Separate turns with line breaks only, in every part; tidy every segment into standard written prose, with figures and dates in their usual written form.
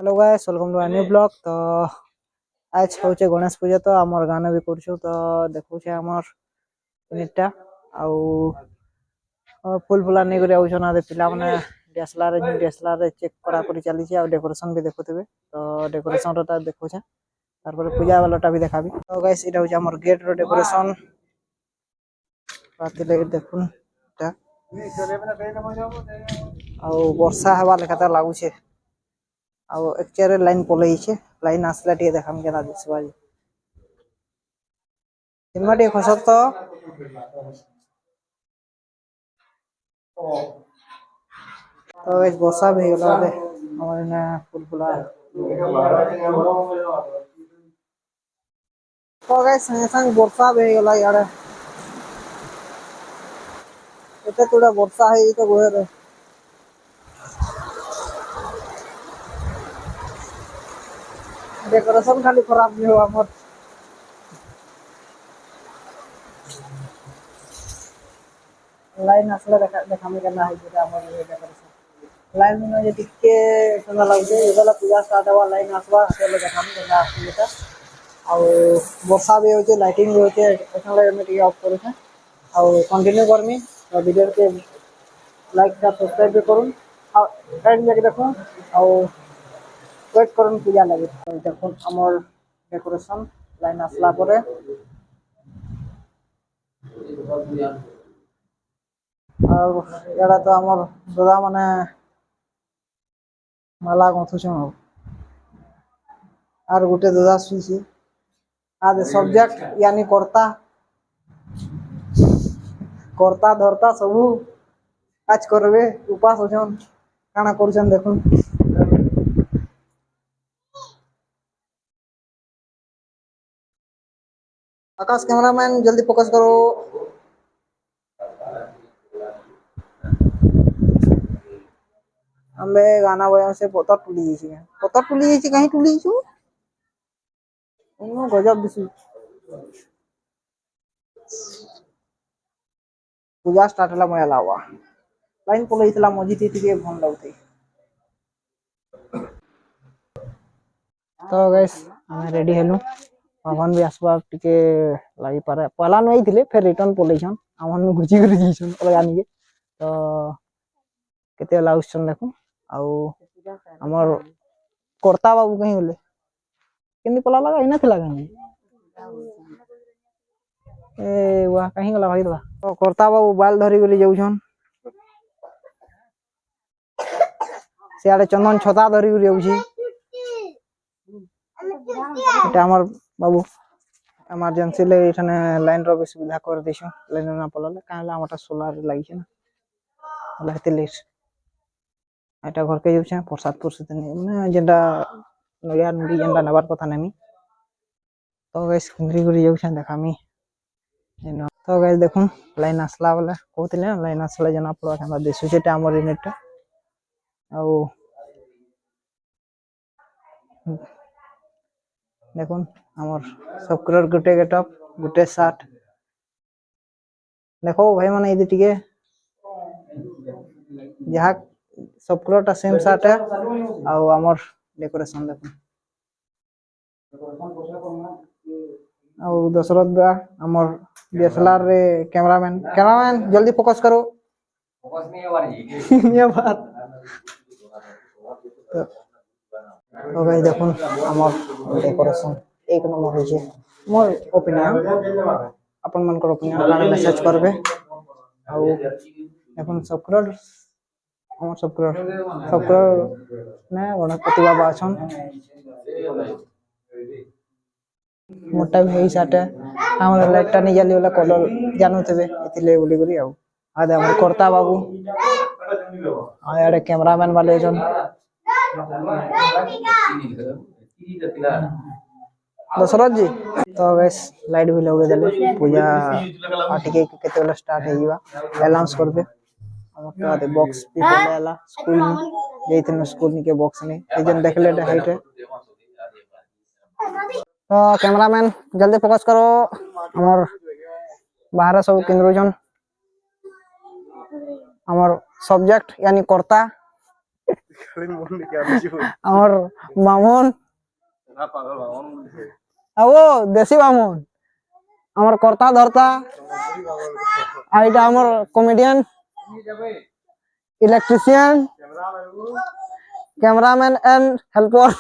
Hello guys, welcome to new blog. तो आज हूँ गणेश पूजा, तो आमर गाना भी करछु। तो देखुचे आमर यूनिटा आउ फुल फुला नहीं कर आउछन आदे पिला माने डीएसएलआर चेक करा करी चली छी। आ डेकोरेशन भी देखुथिबे, तो डेकोरेशन रो देखुछे। तार पर पूजा वालाटा भी देखाबी। तो गाइस इटा होछ आमर गेट रो डेकोरेशन। राति लगे देखुन ता आउ वर्षा हेबा लेखा लागुछे। आउ एक चेयर लाइन पलई छे, लाइन आसला टे देखाम केना दिसबा जे इनमा टे खसत तो इस वर्षा भी होला रे हमर ने फुल फुला तो गाइस संग संग वर्षा भी होला यार। एते थोड़ा वर्षा है तो गोरे डेकोरेशन खाली खराब नहीं हुआ हमर। लाइन आसला देखाम केना है जे हमर डेकोरेशन लाइन में जे टिके केना लागजे एबला पूजा स्टार्ट हुआ लाइन आसवा से देखाम केना आसलेटा। आउ वर्षा भी होचे, लाइटिंग भी होचे। एखन में टिके ऑफ करू छे आउ कंटिन्यू करमी। तो वीडियो के लाइक का सब्सक्राइब भी करूँ आ एंड जाके देखो आउ वेट करन पूजा लगे। तो देखो हमर डेकोरेशन लाइन आसला परे और एड़ा तो हमर दादा माने माला गथुछन और गुटे दादा सुइसी आदे सब्जेक्ट यानी कर्ता कर्ता धरता सबू आज करबे उपास होछन काना करछन देखुन। आकाश कैमरामैन जल्दी फोकस करो। हमें गाना बजाने से पता टूली छी, पता टूली छी कहीं टूली छु उनो गजब दिसु। पूजा स्टार्ट होला मया लावा लाइन पले इतला मजी टिके भन लगते। तो गाइस हमें रेडी हेलु पवन भी आसबा टिके लागि पारे पहला नई थिले फिर रिटर्न पलेछन हमन गुजी गुजी जीछन लगानी के। तो केते लाउछन देखो आउ हमर कर्ता बाबू कहीं होले केनी पला लगा इना थिला कहीं ए वा कहीं गला भाई। तो कर्ता बाबू बाल धरी गली जाउछन सियाड़े चंदन छता धरी गली जाउछि। एटा हमर बाबू इमरजेंसी ले इठने लाइन रो सुविधा कर दिछु। लाइन ना पलले काला हमटा सोलार लागि छै ना लाइट लेस एटा घर के जाउछे प्रसाद पुरसत ने जेंडा नया नुडी जेंडा नबार कथा नेमी। तो गाइस कुंगरी गुरी जाउछे देखामी। तो गाइस देखुन लाइन आसला वाला कहतिले लाइन आसला जना पड़ा हमरा दिसु छेटा हमर यूनिट आउ देखुन हमर सब कलर गुटे गेटअप गुटे शर्ट देखो भाई माने इदि टिके जहा सब कलरटा सेम शर्ट है आउ हमर डेकोरेशन देखुन आउ दशरथ बा हमर डीएसएलआर रे कैमरामैन जल्दी फोकस करो। फोकस नहीं हो रही ये बात। तो गाइस देखुन हमर डेकोरेशन एक नंबर होय छै मोर ओपिनियन। अपन मन कर ओपिनियन काने मैसेज करबे आउ देखुन सब कलर हमर सब कलर ने गणपति बाबा छन मोटा भी साटे हमर लाइटटा नहीं जली वाला कलर जानू तबे इतिले बोली करी आउ आदे हमर कर्ता बाबू आ याडे कैमरामैन वाले जन दशरथ जी। तो गाइस लाइट भी लगे देले पूजा पार्टी के केते वाला स्टार्ट हे जीवा अनाउंस करबे। हमर तो आदे बॉक्स भी पलेला स्कूल में जेइतन स्कूल के बॉक्स ने एजन देखले हाइट है। तो कैमरामैन जल्दी फोकस करो हमर बाहर सब केंद्रजन हमर सब्जेक्ट यानी कर्ता আমার বামুন ও দেশি বামুন আমার কর্তা ধর্তা আর এটা আমার comedian electrician cameraman and helper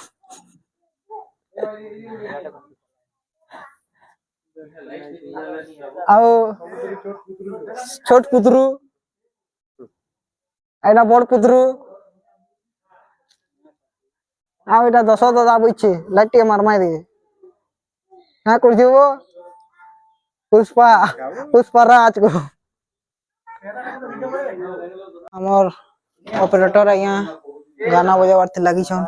ଆଉ ଛୋଟ ପୁତରୁ ଏଇଟା ବଡ ପୁତରୁ ଆଉ ଏଇଟା 10 ଦାଦା ବଇଛି ଲାଇଟ୍ ଟିକେ ମାରମାଇ ଦେ ନା କରିଯିବ ପୁଷ୍ପା ରାଜ को हमर ऑपरेटर आया गाना बजाबार थे लागिछन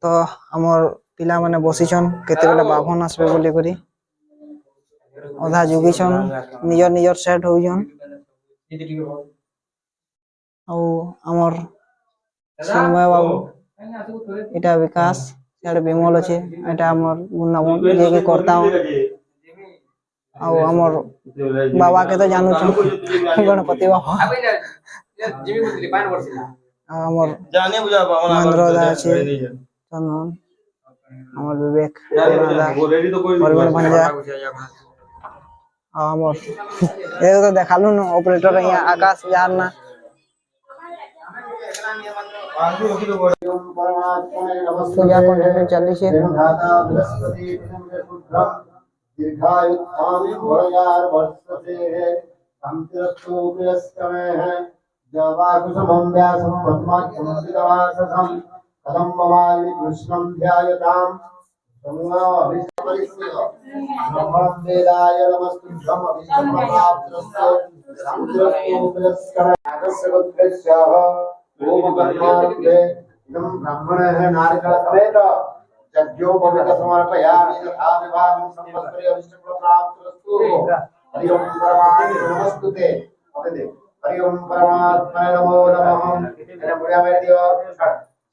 तो हमर पिला माने बसिछन केते बेला बाभन आसबे बोली करी अधा जुगिछन नियर नियर सेट होइछन औ हमर समय बाबू एटा विकास साडे विमल अछि एटा हमर गुन्नावन जे के करता औ हमर बाबा के तो जानू छ गणपति बाबा हमर जाने बुझा महेंद्र दा अछि चंदन हमर विवेक परिवार भंजा हमर ए तो देखालु न ऑपरेटर यहाँ आकाश यार ना पूजा कंटिन्यू चली छे दीर्घायुत्थाम भयार वर्षसे संतिरस्तु प्रियस्तमे है जवाकुसुमं व्यासं पद्माक्षंसितवाससं कदम्बमालि कृष्णं ध्यायतां ब्रह्मणं वेदाय नमस्तुभ्यं अभिष्टप्राप्तस्तु संतिरस्तु प्रियस्तमे आगस्य गोत्रस्याः ओमकर्मार्थे इदं ब्राह्मणः नारिकेल समेत यज्ञोपवीत समर्पयामि तथा विभागं संवत्सरे अभिष्टप्राप्तस्तु हरि ओम परमात्मने नमस्तुते हरि ओम परमात्मने नमो नमः मेरा बुढ़िया मेरे दियो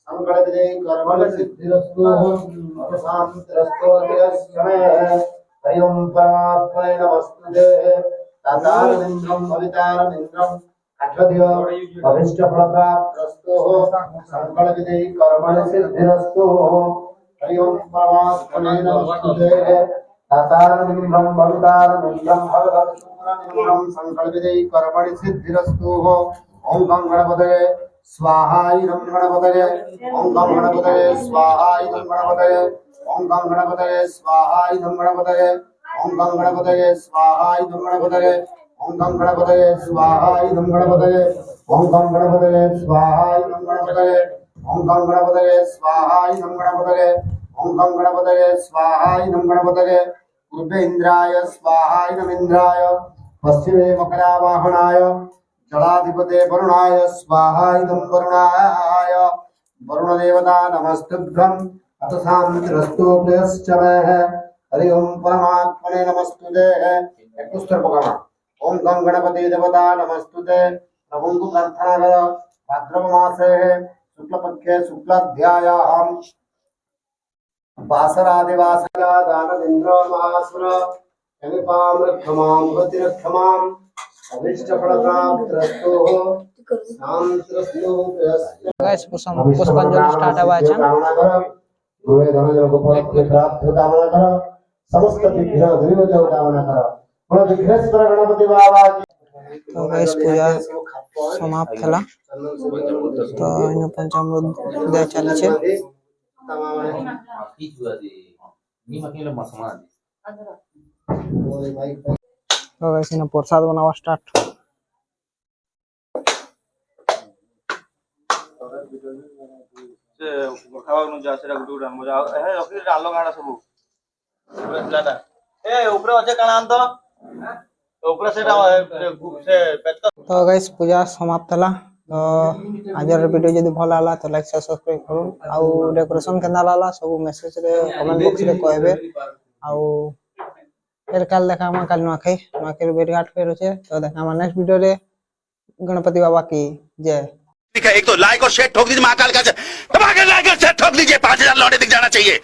संकल्प जय कर्मण सिद्धिरस्तु शांतिरस्तु समय हरि ओम परमात्मने नमस्तुते तातारमिन्द्रं भवितारमिन्द्रं अक्षदियो अभिष्टप्राप्तस्तु संकल्प जय कर्मण सिद्धिरस्तु हरि ओम परमात्मने नमस्तुते तातारमिन्द्रं भवितारमिन्द्रं भगवत्सूरमिन्द्रं संकल्पिते कर्मणि सिद्धिरस्तु ओम गणपतये स्वाहा इदं गणपतये ओम गणपतये स्वाहा इदं गणपतये ओम गणपतये स्वाहा इदं गणपतये ओम गणपतये स्वाहा इदं गणपतये ओम गणपतये स्वाहा इदं गणपतये ओम गणपतये स्वाहा इदं गणपतये ओम गणपतये स्वाहा इदं गणपतये ओम गणपतये स्वाहा इदं गणपतये पूर्वे इंद्राय स्वाहा इदं इंद्राय पश्चिमे मकरावाहनाय जलाधिपते वरुणाय स्वाहा इदं वरुणाय वरुण देवता नमस्तुभ्यं अथ शांतिरस्तु प्रियश्चमे हरि ओम परमात्मने नमस्तुते एक पुस्तक पकड़ा ओम गणपति देवता नमस्तुते प्रभु को प्रार्थना करो भाद्रव मासे शुक्ल पक्षे शुक्लाध्यायाम वासरादिवासया दानवेन्द्र महासुर यमिपाम रक्षमाम गतिरक्षमाम अभिष्टफलप्राप्तस्तु शांतिरस्तु
गाइस पुष्पांजलि स्टार्ट हुआ है
गुरुवे धनजन को प्राप्त कामना करो समस्त विघ्न दूर जो कामना करो बोलो विघ्नेश्वर गणपति बाबा की
तो गाइस पूजा समाप्त हला तो इन पंचामृत दे चली छे तो गाइस इन प्रसाद बनावा स्टार्ट
से खावा नु जा सेरा गुटु गुटा मजा हे ओकरे डालो गाडा सब ऊपर लाटा ए ऊपर अछे काना अंत ऊपर सेटा से पेट
तो गाइस पूजा समाप्त हला तो आजर वीडियो जदी भल आला तो लाइक सब्सक्राइब करू आ डेकोरेशन केना लाला सब मैसेज रे कमेंट बॉक्स रे कहबे आ फिर कल देखा हम कल नखै नखै बेट घाट फेर होचे तो देखा हम नेक्स्ट वीडियो रे गणपति बाबा की जय।
एक तो लाइक और शेयर ठोक दीजिए महाकाल का दबा के लाइक और शेयर ठोक दीजिए 5000 लौटे दिख जाना चाहिए।